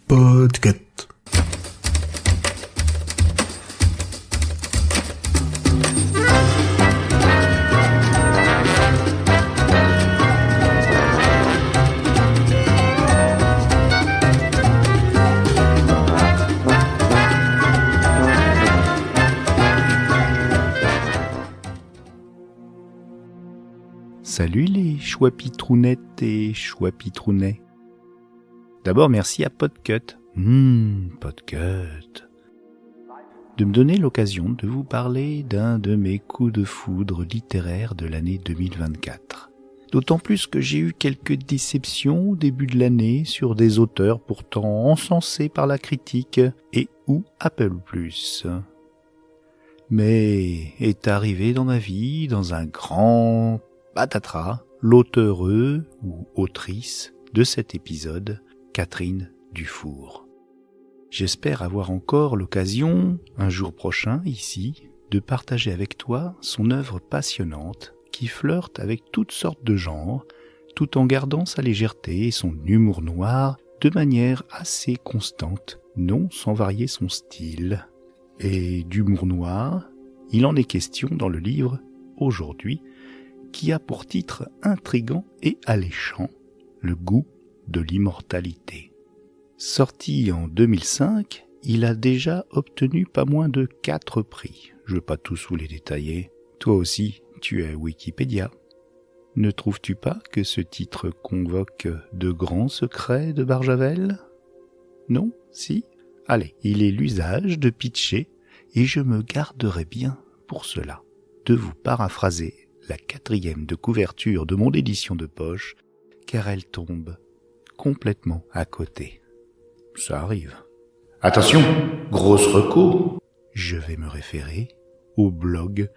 Podcast. Salut les chouapitrounettes et chouapitrounets. D'abord merci à Podcut, Podcut, de me donner l'occasion de vous parler d'un de mes coups de foudre littéraires de l'année 2024. D'autant plus que j'ai eu quelques déceptions au début de l'année sur des auteurs pourtant encensés par la critique et ou Apple+. Mais est arrivé dans ma vie, dans un grand patatras, l'auteureux ou autrice de cet épisode, Catherine Dufour. J'espère avoir encore l'occasion, un jour prochain, ici, de partager avec toi son œuvre passionnante qui flirte avec toutes sortes de genres, tout en gardant sa légèreté et son humour noir de manière assez constante, non sans varier son style. Et d'humour noir, il en est question dans le livre « Aujourd'hui », qui a pour titre intrigant et alléchant « Le goût de l'immortalité ». Sorti en 2005, il a déjà obtenu pas moins de 4 prix. Je ne veux pas tous vous les détailler. Toi aussi, tu es Wikipédia. Ne trouves-tu pas que ce titre convoque de grands secrets de Barjavel ? Non ? Si ? Allez, il est l'usage de pitcher, et je me garderai bien pour cela de vous paraphraser la 4e de couverture de mon édition de poche, car elle tombe complètement à côté. Ça arrive. Attention, grosse reco. Je vais me référer au blog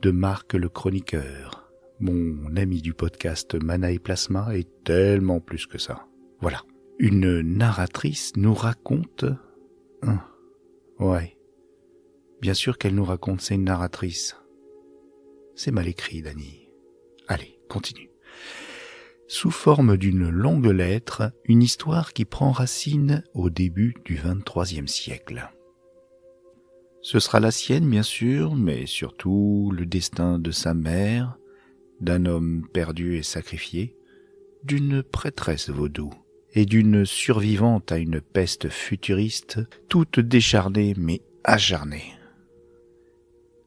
de Marc le Chroniqueur. Mon ami du podcast Mana et Plasma est tellement plus que ça. Voilà. Une narratrice nous raconte... Ouais. Bien sûr qu'elle nous raconte, c'est une narratrice. C'est mal écrit, Dany. Allez, continue. Sous forme d'une longue lettre, une histoire qui prend racine au début du XXIIIe siècle. Ce sera la sienne, bien sûr, mais surtout le destin de sa mère, d'un homme perdu et sacrifié, d'une prêtresse vaudou et d'une survivante à une peste futuriste, toute décharnée mais acharnée.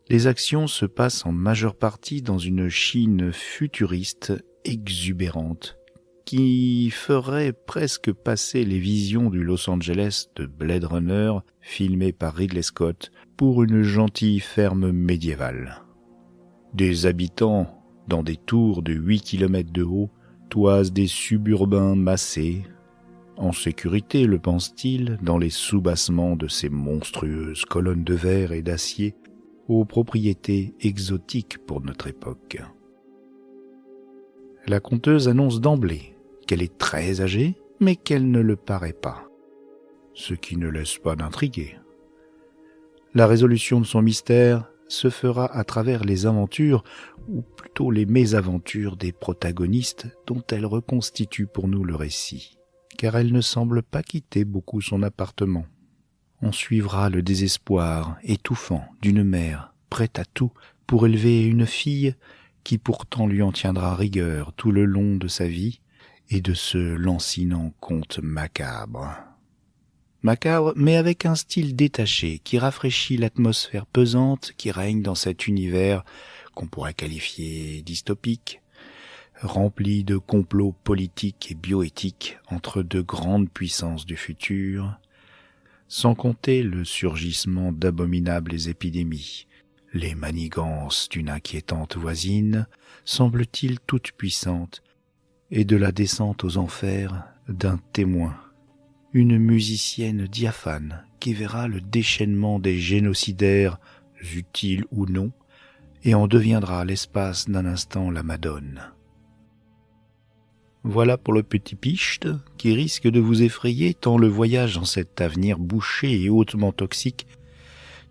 Les actions se passent en majeure partie dans une Chine futuriste exubérante qui ferait presque passer les visions du Los Angeles de Blade Runner filmé par Ridley Scott pour une gentille ferme médiévale. Des habitants dans des tours de 8 km de haut toisent des suburbains massés, en sécurité le pense-t-il dans les soubassements de ces monstrueuses colonnes de verre et d'acier aux propriétés exotiques pour notre époque. La conteuse annonce d'emblée qu'elle est très âgée, mais qu'elle ne le paraît pas, ce qui ne laisse pas d'intriguer. La résolution de son mystère se fera à travers les aventures, ou plutôt les mésaventures des protagonistes dont elle reconstitue pour nous le récit, car elle ne semble pas quitter beaucoup son appartement. On suivra le désespoir étouffant d'une mère prête à tout pour élever une fille qui pourtant lui en tiendra rigueur tout le long de sa vie et de ce lancinant conte macabre. Macabre, mais avec un style détaché qui rafraîchit l'atmosphère pesante qui règne dans cet univers qu'on pourrait qualifier dystopique, rempli de complots politiques et bioéthiques entre deux grandes puissances du futur, sans compter le surgissement d'abominables épidémies. Les manigances d'une inquiétante voisine, semble-t-il toute puissante, et de la descente aux enfers d'un témoin, une musicienne diaphane qui verra le déchaînement des génocidaires, utiles ou non, et en deviendra l'espace d'un instant la Madone. Voilà pour le petit pichte qui risque de vous effrayer tant le voyage dans cet avenir bouché et hautement toxique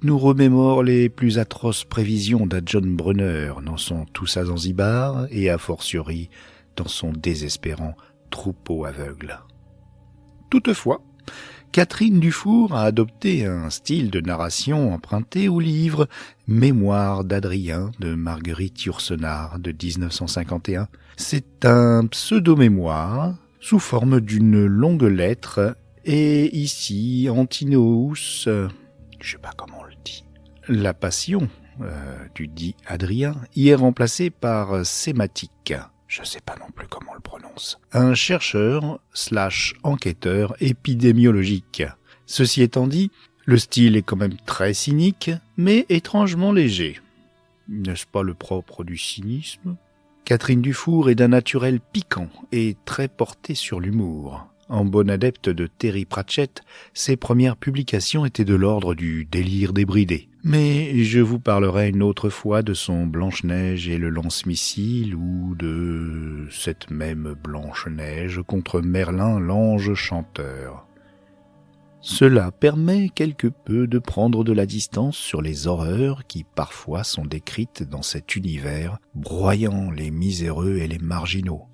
nous remémore les plus atroces prévisions d'A. John Brunner dans son Tous à Zanzibar et a fortiori dans son désespérant Troupeau aveugle. Toutefois, Catherine Dufour a adopté un style de narration emprunté au livre Mémoires d'Adrien de Marguerite Yourcenar de 1951. C'est un pseudo-mémoire sous forme d'une longue lettre et ici Antinous, je sais pas comment on le dit, la passion du dit Adrien y est remplacée par Sématique. Je sais pas non plus comment on le prononce. Un chercheur / enquêteur épidémiologique. Ceci étant dit, le style est quand même très cynique, mais étrangement léger. N'est-ce pas le propre du cynisme ? Catherine Dufour est d'un naturel piquant et très portée sur l'humour. En bonne adepte de Terry Pratchett, ses premières publications étaient de l'ordre du délire débridé. Mais je vous parlerai une autre fois de son Blanche-Neige et le lance-missile ou de cette même Blanche-Neige contre Merlin l'ange chanteur. Cela permet quelque peu de prendre de la distance sur les horreurs qui parfois sont décrites dans cet univers, broyant les miséreux et les marginaux.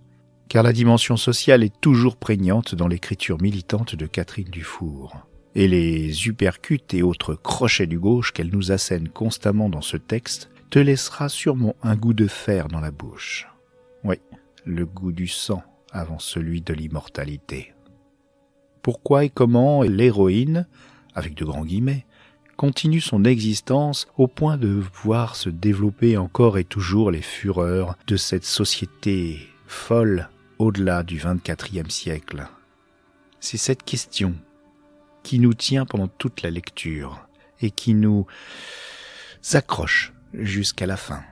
Car la dimension sociale est toujours prégnante dans l'écriture militante de Catherine Dufour. Et les uppercuts et autres crochets du gauche qu'elle nous assène constamment dans ce texte te laissera sûrement un goût de fer dans la bouche. Oui, le goût du sang avant celui de l'immortalité. Pourquoi et comment l'héroïne, avec de grands guillemets, continue son existence au point de voir se développer encore et toujours les fureurs de cette société folle au-delà du XXIVe siècle. C'est cette question qui nous tient pendant toute la lecture et qui nous accroche jusqu'à la fin.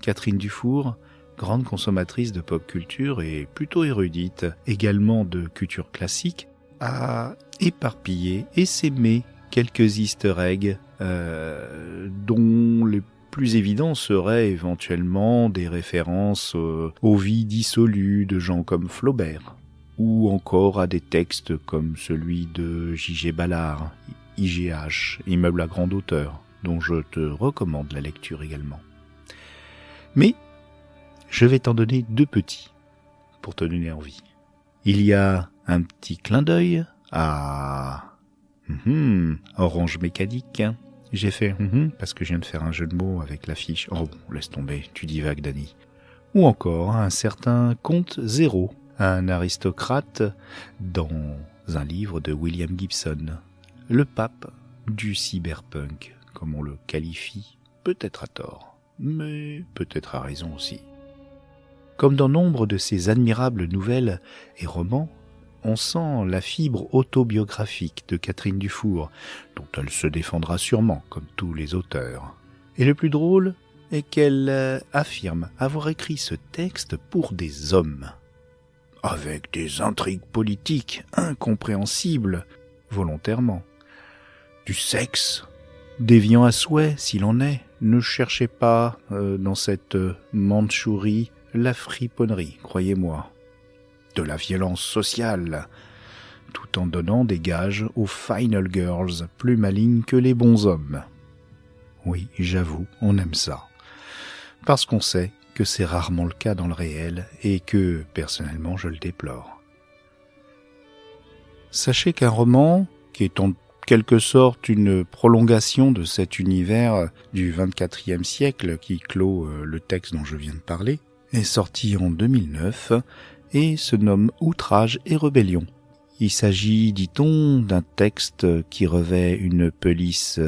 Catherine Dufour, grande consommatrice de pop culture et plutôt érudite, également de culture classique, a éparpillé et sémé quelques easter eggs dont les plus évidents seraient éventuellement des références aux vies dissolues de gens comme Flaubert, ou encore à des textes comme celui de J.G. Ballard, IGH, Immeuble à grande hauteur, dont je te recommande la lecture également. Mais je vais t'en donner 2 petits, pour te donner envie. Il y a un petit clin d'œil à Orange Mécanique. J'ai fait parce que je viens de faire un jeu de mots avec l'affiche. Oh bon, laisse tomber, tu divagues, Dany. Ou encore un certain Comte Zéro, un aristocrate dans un livre de William Gibson, le pape du cyberpunk, comme on le qualifie, peut-être à tort, mais peut-être à raison aussi. Comme dans nombre de ces admirables nouvelles et romans, on sent la fibre autobiographique de Catherine Dufour, dont elle se défendra sûrement, comme tous les auteurs. Et le plus drôle est qu'elle affirme avoir écrit ce texte pour des hommes, avec des intrigues politiques incompréhensibles, volontairement. Du sexe, déviant à souhait s'il en est. Ne cherchez pas dans cette Mandchourie la friponnerie, croyez-moi. De la violence sociale, tout en donnant des gages aux final girls plus malignes que les bons hommes. Oui, j'avoue, on aime ça. Parce qu'on sait que c'est rarement le cas dans le réel et que, personnellement, je le déplore. Sachez qu'un roman, qui est en quelque sorte une prolongation de cet univers du XXIVe siècle qui clôt le texte dont je viens de parler, est sorti en 2009 et se nomme Outrage et Rébellion. Il s'agit, dit-on, d'un texte qui revêt une police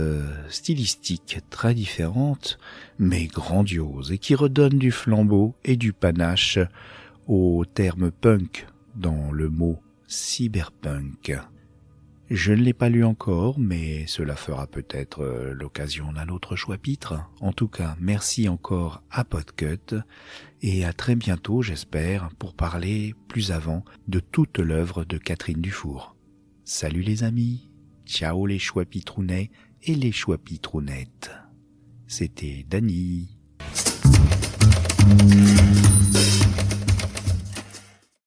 stylistique très différente, mais grandiose, et qui redonne du flambeau et du panache au terme punk dans le mot cyberpunk. Je ne l'ai pas lu encore, mais cela fera peut-être l'occasion d'un autre chapitre. En tout cas, merci encore à Podcut, et à très bientôt, j'espère, pour parler plus avant de toute l'œuvre de Catherine Dufour. Salut les amis, ciao les chouapitrounets et les chouapitrounettes. C'était Dany.